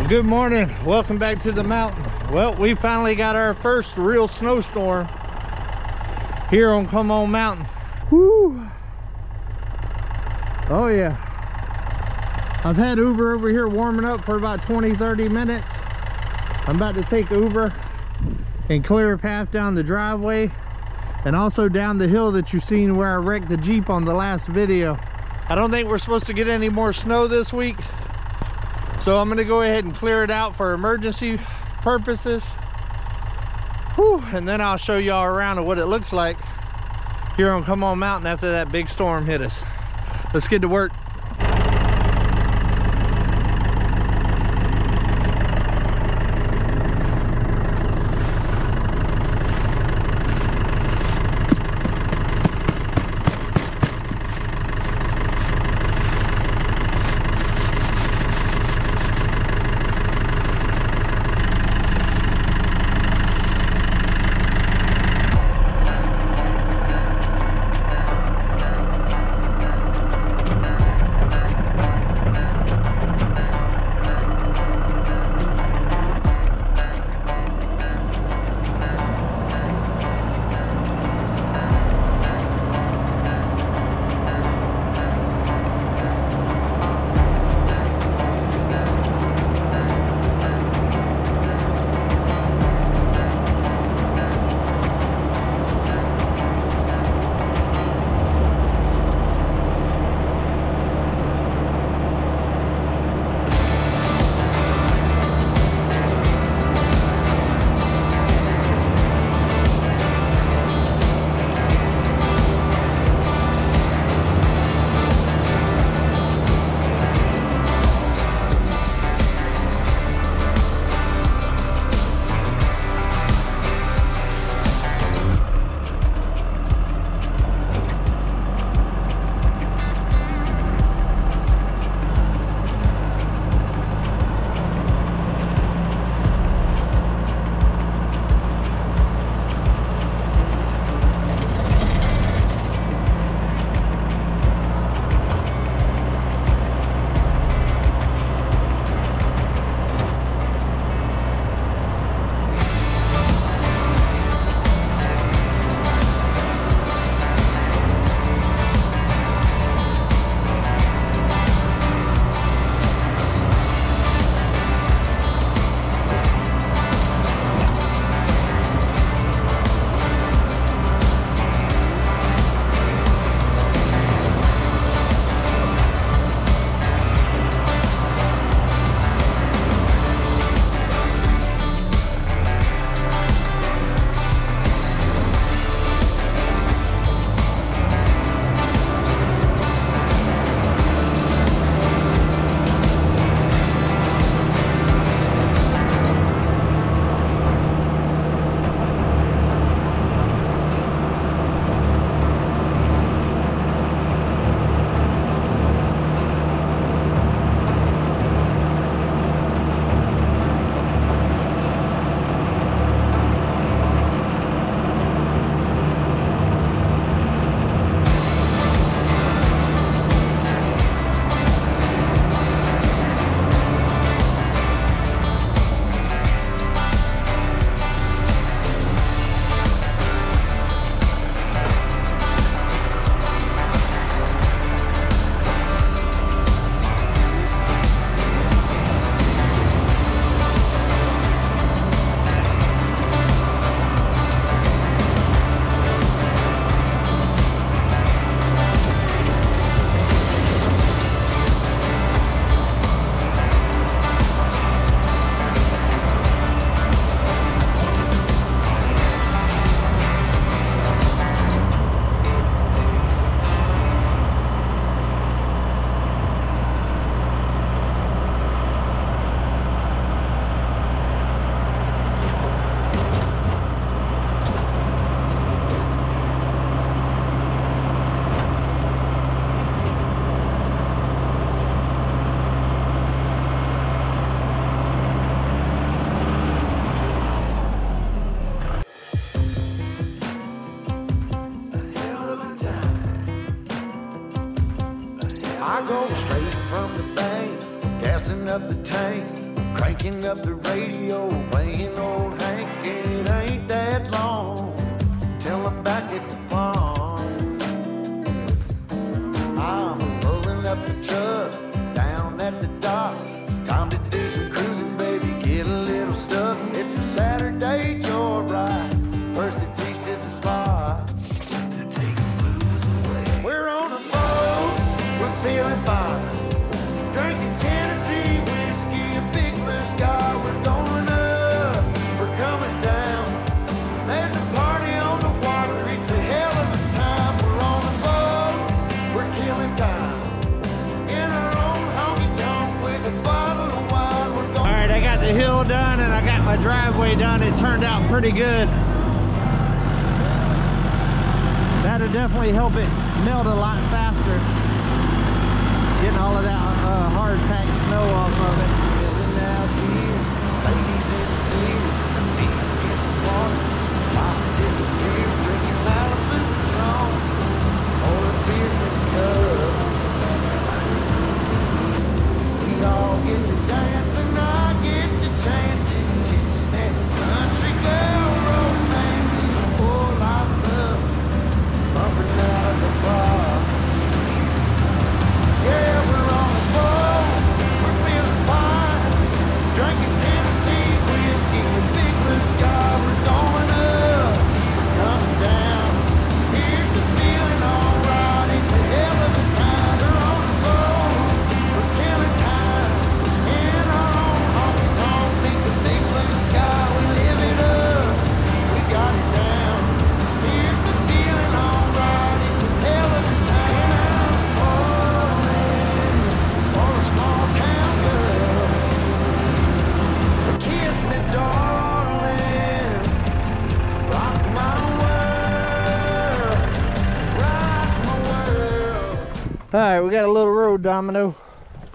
Good morning, welcome back to the mountain. Well, we finally got our first real snowstorm here on Come On Mountain. Woo! Oh yeah. I've had Uber over here warming up for about 20-30 minutes. I'm about to take Uber and clear a path down the driveway and also down the hill that you've seen where I wrecked the Jeep on the last video. I don't think we're supposed to get any more snow this week, so I'm gonna go ahead and clear it out for emergency purposes. Whew, and then I'll show y'all around what it looks like here on Come On Mountain after that big storm hit us. Let's get to work. I go straight from the bank, gassing up the tank, Cranking up the radio, playing old Hank, it ain't that long till I'm back at the pond. I'm pulling up the truck down at the dock. It's time to do some cruising, baby, get a little stuck. It's a Saturday joyride, Percy Feast is the spot to take the blues away. We're on a boat, we're feeling fine, drinking Tennessee whiskey, a big blue sky. We're going up, we're coming down. There's a party on the water, it's a hell of a time. We're on a boat, we're killing time in our own honky tonk with a bottle of wine. We're going. All right, I got the hill done and I got my driveway done. It turned out pretty good. That'll definitely help it melt a lot faster. Getting all of that hard packed snow off of it. Chilling out here, ladies in the beer, feet in the water, top disappears, drinking Malibu Patron, hold a beer in the cup. We all get to dance and I get to chances, kissing that country girl romancing, full of love, bumping out of the box. Yeah, we're on a boat, we're feeling fine, drinking Tennessee whiskey, a big blue sky. We're going up, we're coming down. Here's the feeling, alright, it's a hell of a time. We're on a boat, we're killing time in our own honky tonk, beat the big blue sky. We live it up, we got it down. Here's the feeling, alright, it's a hell of a time. I'm falling for a small town girl. So kiss me, darling, rock my world, rock my world. All right, we got a little road, Domino.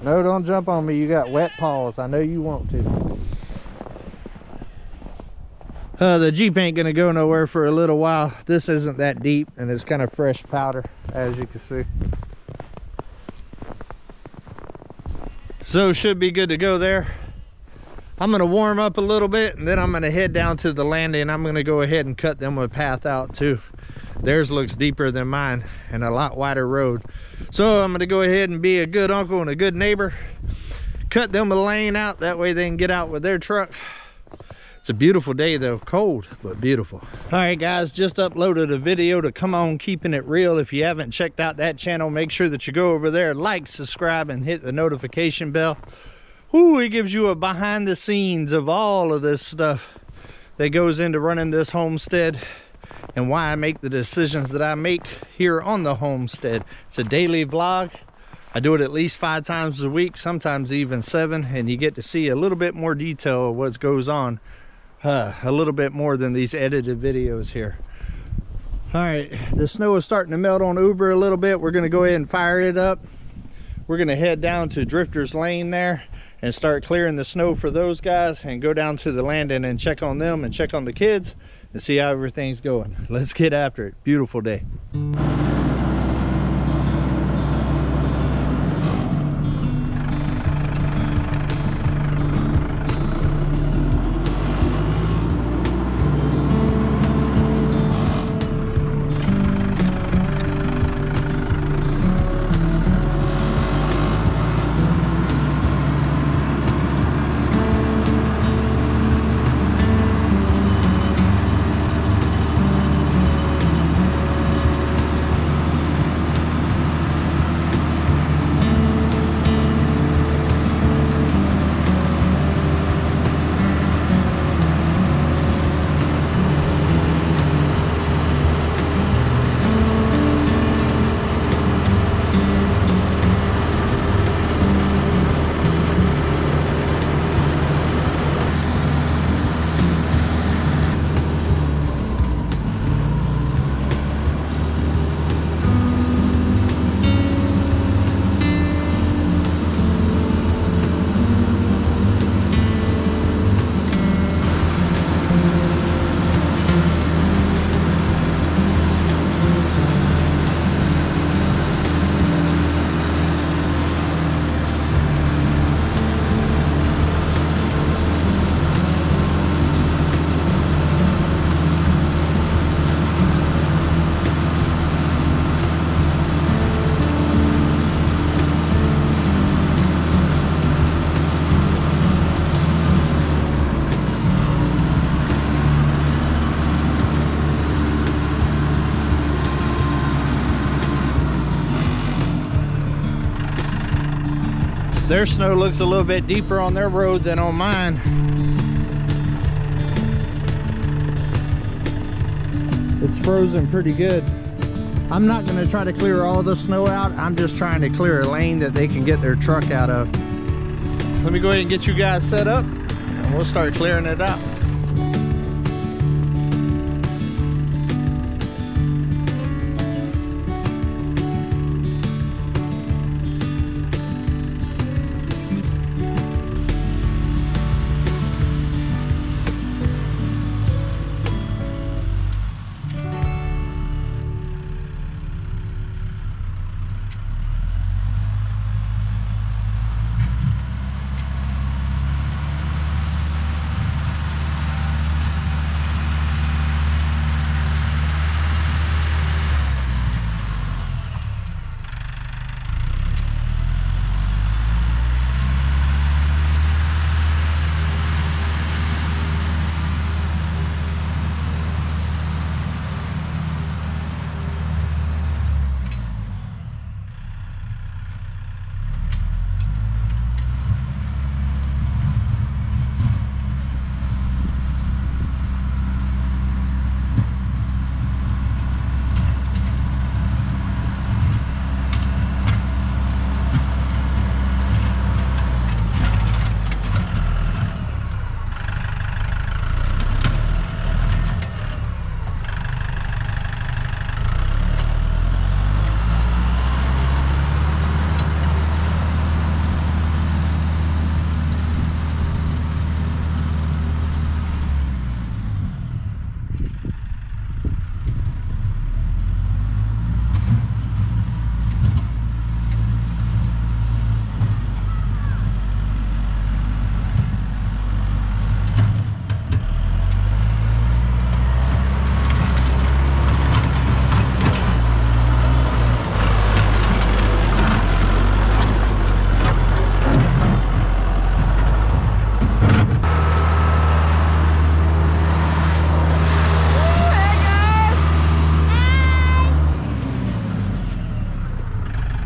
No, don't jump on me. You got wet paws. I know you want to. The Jeep ain't gonna go nowhere for a little while. This isn't that deep and it's kind of fresh powder, as you can see. So should be good to go there. I'm gonna warm up a little bit and then I'm gonna head down to the landing. I'm gonna go ahead and cut them a path out too. Theirs looks deeper than mine and a lot wider road. So I'm gonna go ahead and be a good uncle and a good neighbor. Cut them a lane out, that way they can get out with their truck. It's a beautiful day though, cold, but beautiful. All right guys, just uploaded a video to Come On Keeping It Real. If you haven't checked out that channel, make sure that you go over there, like, subscribe, and hit the notification bell. Ooh, it gives you a behind the scenes of all of this stuff that goes into running this homestead and why I make the decisions that I make here on the homestead. It's a daily vlog. I do it at least 5 times a week, sometimes even 7, and you get to see a little bit more detail of what goes on. A little bit more than these edited videos here. All right, the snow is starting to melt on Uber a little bit. We're gonna go ahead and fire it up. We're gonna head down to Drifter's Lane there and start clearing the snow for those guys and go down to the landing and check on them and check on the kids and see how everything's going. Let's get after it. Beautiful day. Their snow looks a little bit deeper on their road than on mine. It's frozen pretty good. I'm not gonna try to clear all the snow out. I'm just trying to clear a lane that they can get their truck out of. Let me go ahead and get you guys set up and we'll start clearing it out.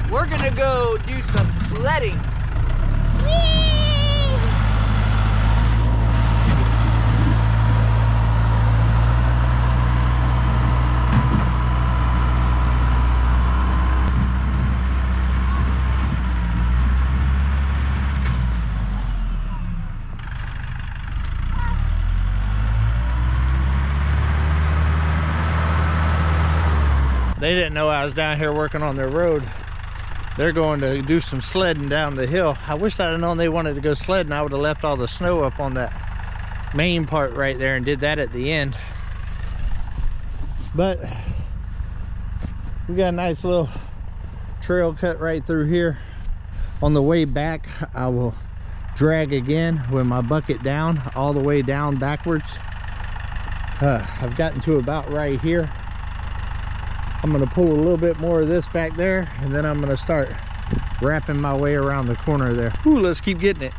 We're gonna go do some sledding. They didn't know I was down here working on their road. They're going to do some sledding down the hill. I wish I'd have known they wanted to go sledding. I would have left all the snow up on that main part right there and did that at the end. But we got a nice little trail cut right through here. On the way back, I will drag again with my bucket down, all the way down backwards. I've gotten to about right here. I'm gonna pull a little bit more of this back there, and then I'm gonna start wrapping my way around the corner there. Ooh, let's keep getting it.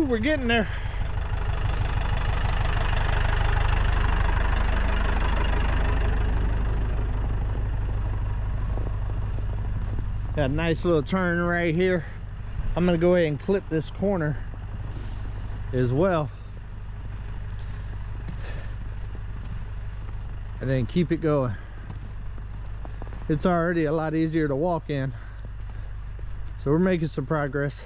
We're getting there. Got a nice little turn right here. I'm gonna go ahead and clip this corner as well, and then keep it going. It's already a lot easier to walk in, so we're making some progress.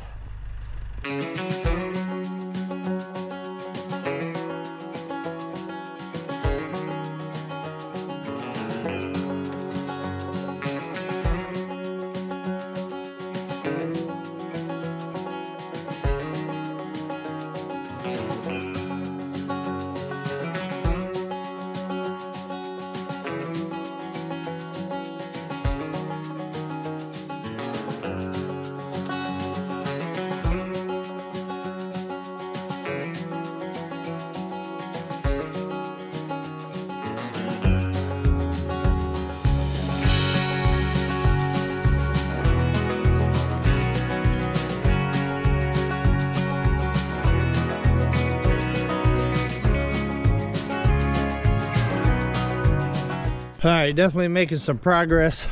All right, definitely making some progress.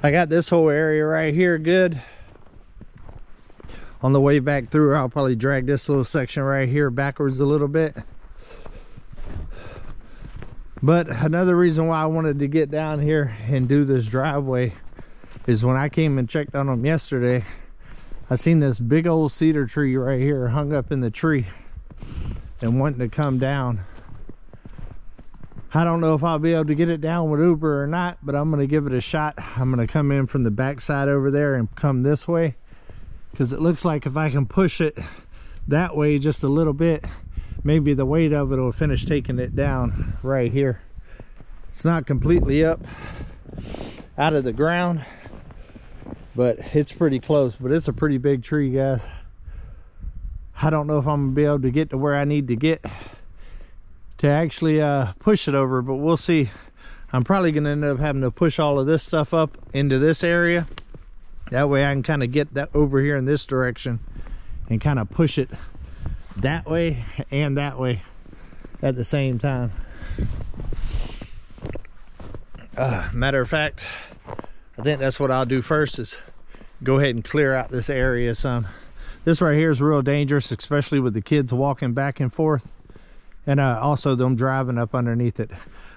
I got this whole area right here good. On the way back through, I'll probably drag this little section right here backwards a little bit. But another reason why I wanted to get down here and do this driveway is when I came and checked on them yesterday, I seen this big old cedar tree right here hung up in the tree and wanting to come down. I don't know if I'll be able to get it down with Uber or not, but I'm gonna give it a shot. I'm gonna come in from the back side over there and come this way, because it looks like if I can push it that way just a little bit, maybe the weight of it will finish taking it down right here. It's not completely up out of the ground, but it's pretty close. But it's a pretty big tree, guys. I don't know if I'm gonna be able to get to where I need to get to actually push it over, but we'll see. I'm probably gonna end up having to push all of this stuff up into this area. That way I can kind of get that over here in this direction and kind of push it that way and that way at the same time. Matter of fact, I think that's what I'll do first, is go ahead and clear out this area some. This right here is real dangerous, especially with the kids walking back and forth, and also them driving up underneath it.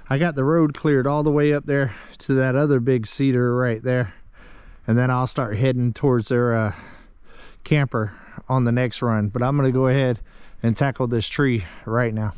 I got the road cleared all the way up there to that other big cedar right there, and then I'll start heading towards their camper on the next run. But I'm gonna go ahead and tackle this tree right now.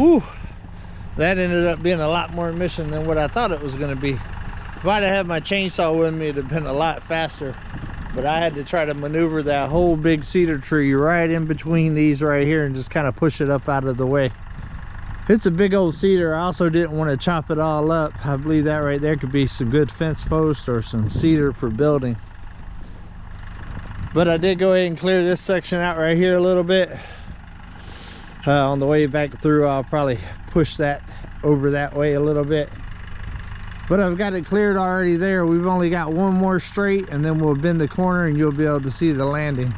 Whew, that ended up being a lot more mission than what I thought it was going to be. If I'd have had my chainsaw with me, it'd have been a lot faster. But I had to try to maneuver that whole big cedar tree right in between these right here and just kind of push it up out of the way. It's a big old cedar. I also didn't want to chop it all up. I believe that right there could be some good fence posts or some cedar for building. But I did go ahead and clear this section out right here a little bit. On the way back through, I'll probably push that over that way a little bit. But I've got it cleared already there. We've only got one more straight, and then we'll bend the corner and you'll be able to see the landing.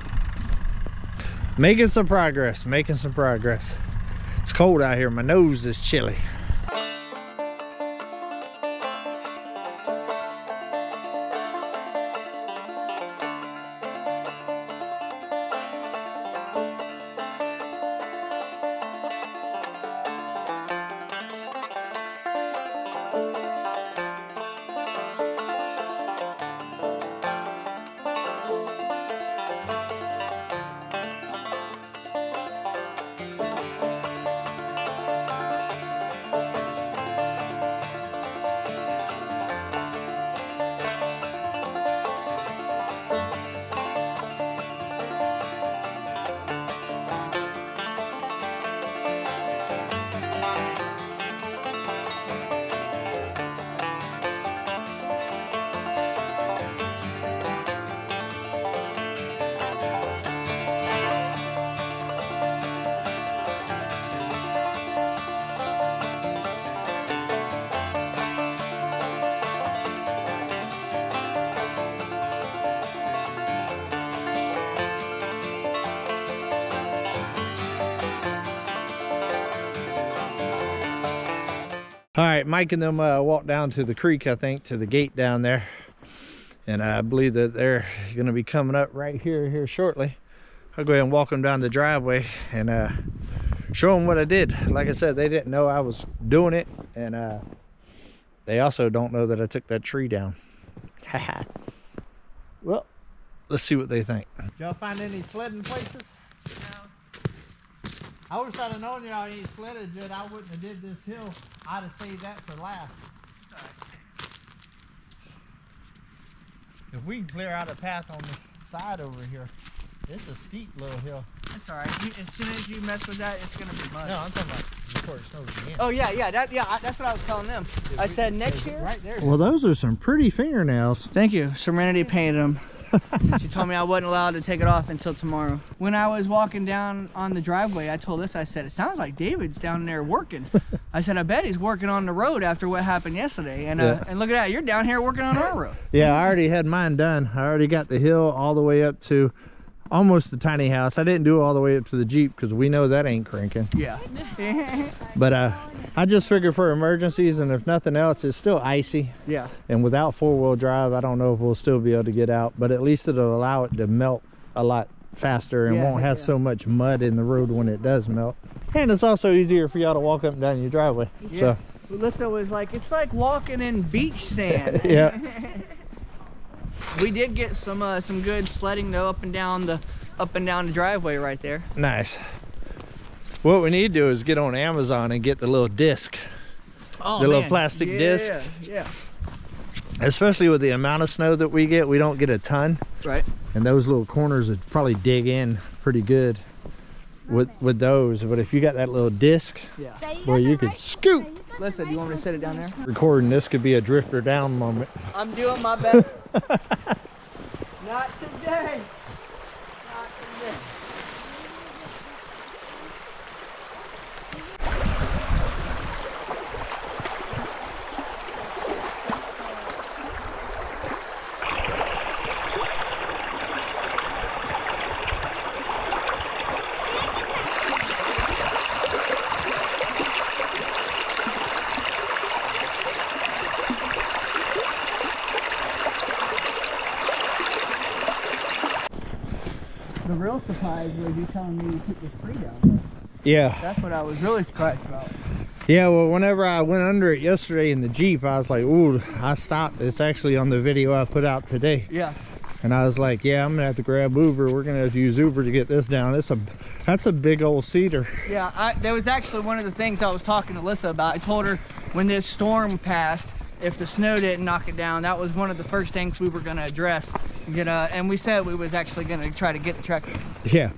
Making some progress, making some progress. It's cold out here. My nose is chilly. All right, Mike and them walked down to the creek, I think, to the gate down there. And I believe that they're going to be coming up right here shortly. I'll go ahead and walk them down the driveway and show them what I did. Like I said, they didn't know I was doing it. And they also don't know that I took that tree down. Well, let's see what they think. Did y'all find any sledding places? No. I wish I'd have known y'all ain't sledded yet. I wouldn't have did this hill. I'd have saved that for last. It's all right. If we can clear out a path on the side over here, it's a steep little hill. It's all right. As soon as you mess with that, it's gonna be mud. No, I'm talking about before it snows again. Oh yeah, that's what I was telling them. I said next year. Right there. Well, those are some pretty fingernails. Thank you. Serenity painted them. She told me I wasn't allowed to take it off until tomorrow. When I was walking down on the driveway, I told this, I said, it sounds like David's down there working. I said, I bet he's working on the road after what happened yesterday. And and look at that, you're down here working on our road. Yeah, I already had mine done. I already got the hill all the way up to almost the tiny house. I didn't do it all the way up to the Jeep because we know that ain't cranking. Yeah. But I just figured for emergencies, and if nothing else, it's still icy. Yeah. And without four-wheel drive, I don't know if we'll still be able to get out, but at least it'll allow it to melt a lot faster and won't have so much mud in the road when it does melt. And it's also easier for y'all to walk up and down your driveway. Yeah. So Melissa was like, it's like walking in beach sand. yeah. We did get some good sledding though up and down the driveway right there. Nice. What we need to do is get on Amazon and get the little disc. Oh, the little plastic disc. Yeah. Especially with the amount of snow that we don't get a ton. Right. And those little corners would probably dig in pretty good with those. But if you got that little disc where you could scoop. Listen, do you want me to set it down there? Recording this could be a drifter down moment. I'm doing my best. Not today. Not today. The real surprise was you telling me you took the tree down there. Yeah. That's what I was really surprised about. Yeah, well, whenever I went under it yesterday in the Jeep, I was like, ooh, I stopped. It's actually on the video I put out today. Yeah. And I was like, yeah, I'm gonna have to grab Uber. We're gonna have to use Uber to get this down. That's a big old cedar. Yeah, there was actually one of the things I was talking to Alyssa about. I told her when this storm passed, if the snow didn't knock it down, that was one of the first things we were gonna address. And we said we was actually gonna try to get the truck. Yeah,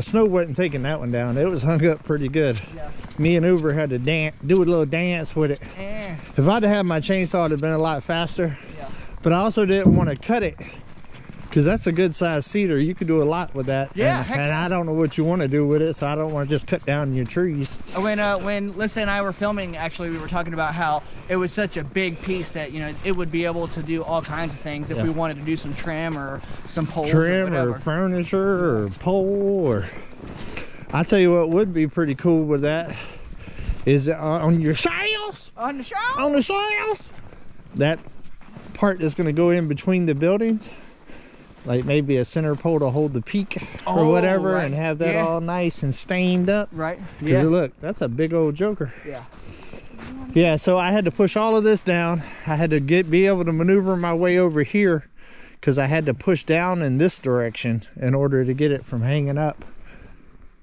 snow wasn't taking that one down. It was hung up pretty good. Yeah. Me and Uber had to do a little dance with it. If I'd have had my chainsaw, it'd have been a lot faster. Yeah. But I also didn't want to cut it, because that's a good sized cedar. You could do a lot with that. Yeah, and I don't know what you want to do with it, so I don't want to just cut down your trees. When Alyssa and I were filming, actually, we were talking about how it was such a big piece that, you know, it would be able to do all kinds of things if we wanted to do some trim or some poles or whatever. Furniture or pole. Or I tell you what would be pretty cool with that is on your sails. On the sails? On the sails. That part that's going to go in between the buildings. Like maybe a center pole to hold the peak or whatever, right. and have that all nice and stained up. Right. Yeah. Look, that's a big old joker. Yeah. Yeah, so I had to push all of this down. I had to be able to maneuver my way over here, because I had to push down in this direction in order to get it from hanging up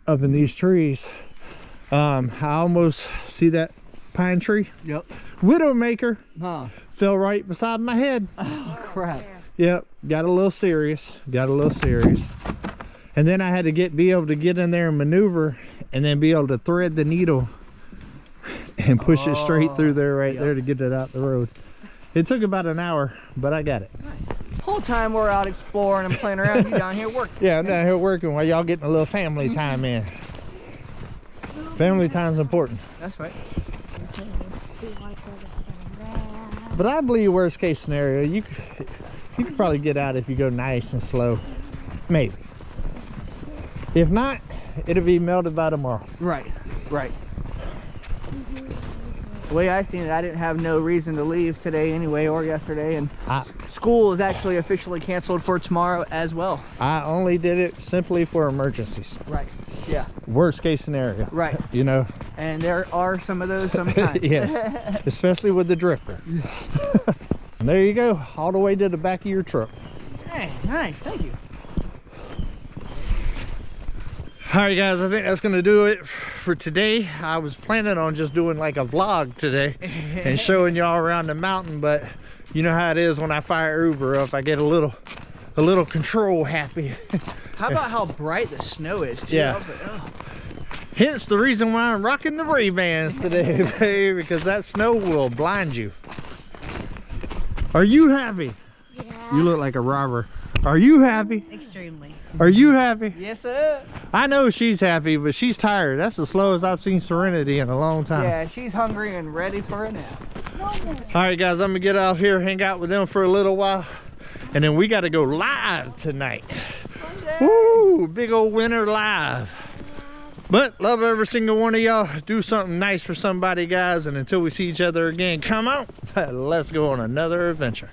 in these trees. I almost see that pine tree. Yep. Widowmaker. Huh. Fell right beside my head. Oh crap. Yep, got a little serious. And then I had to be able to get in there and maneuver, and then be able to thread the needle and push it straight through there there to get it out the road. It took about an hour, but I got it. The whole time we're out exploring and playing around, you down here working. Yeah, I'm down here working while y'all getting a little family time in. Family time's important. That's right. But I believe worst case scenario, you could probably get out if you go nice and slow. Maybe. If not, it'll be melted by tomorrow. Right. The way I seen it, I didn't have no reason to leave today anyway, or yesterday, and school is actually officially canceled for tomorrow as well. I only did it simply for emergencies. Right. Yeah. Worst case scenario. Right. You know. And there are some of those sometimes. Yes. Especially with the drifter. And there you go, all the way to the back of your truck. Hey, nice, thank you. All right, guys, I think that's gonna do it for today. I was planning on just doing like a vlog today and showing y'all around the mountain, but you know how it is when I fire Uber up, I get a little control happy. How about how bright the snow is too? Yeah. I was like, oh. Hence the reason why I'm rocking the Ray-Bans today, baby, because that snow will blind you. Are you happy? Yeah. You look like a robber. Are you happy? Extremely. Are you happy? Yes, sir. I know she's happy, but she's tired. That's the slowest I've seen Serenity in a long time. Yeah, she's hungry and ready for a nap. All right, guys, I'm gonna get out here, hang out with them for a little while, and then we got to go live tonight. Woo! Big old winter live. But love every single one of y'all. Do something nice for somebody, guys, and until we see each other again, come on, let's go on another adventure.